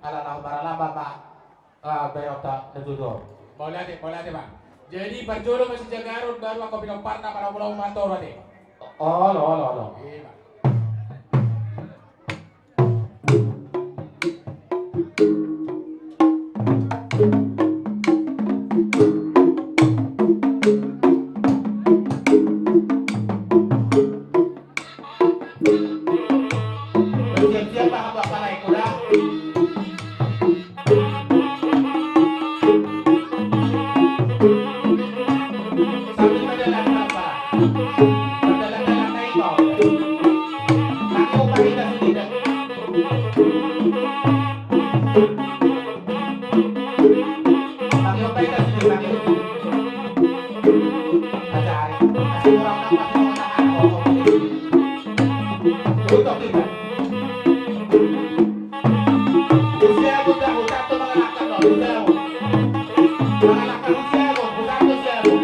Alala maralamba ma bayota natudo. Boleh Pak. Jadi berjodoh masih Jagarut baru aku bilang partner pada Pulau Mantoro deh. Oh, lo. Iya, Pak. Bersiap-siap pak bapak naik kuda. Sambil berjalan bapak. Berjalan-jalan naik kau. Laki upah kita sudah. Laki upah kita sudah. Laki upah. Cari. Masih kurang aku. Untuk kita. Usia muda, usado mga anak no, usia mo. Mga anak ng usia mo, usado siya mo.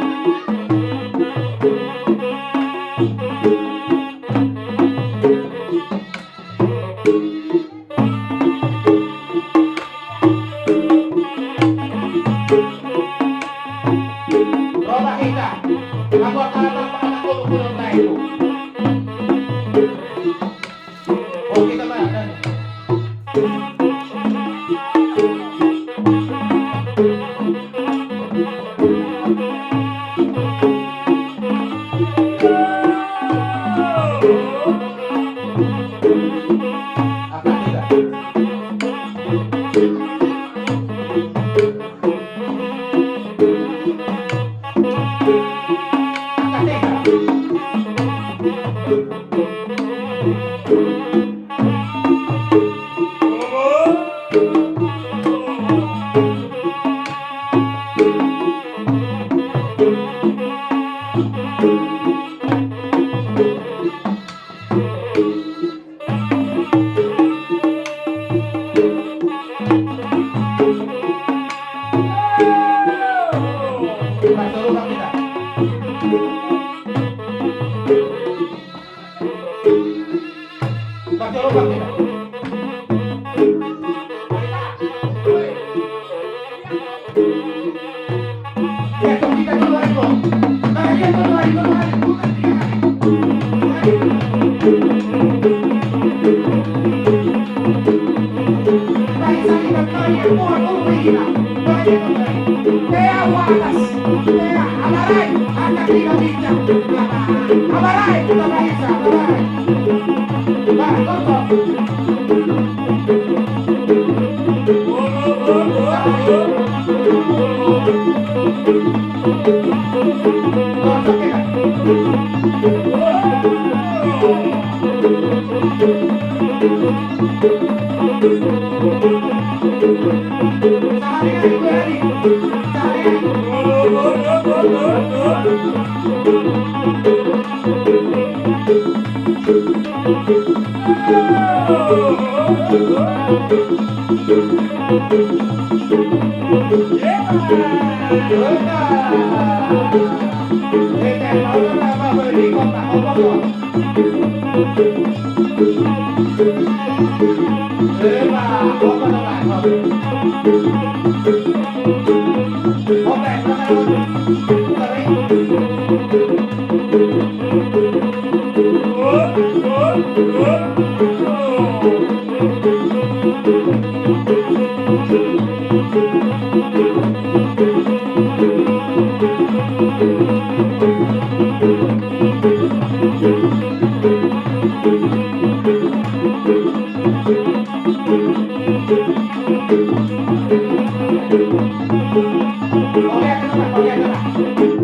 Roba kita, ako ang mga kulong-kulong na ito. O kita ba? Apa tidak? Apa tidak? Pasok ba kita? Pasok ba kita? Ya, kita dulu aja. Kaya dulu aja. Bukan dia. Baik sakit kaya mo ako mahina. Kaya wakas. Kaya amaray. Anak tiga bisa. Amaray. Kita bisa. Amaray. Bah, toto.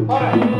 Alright.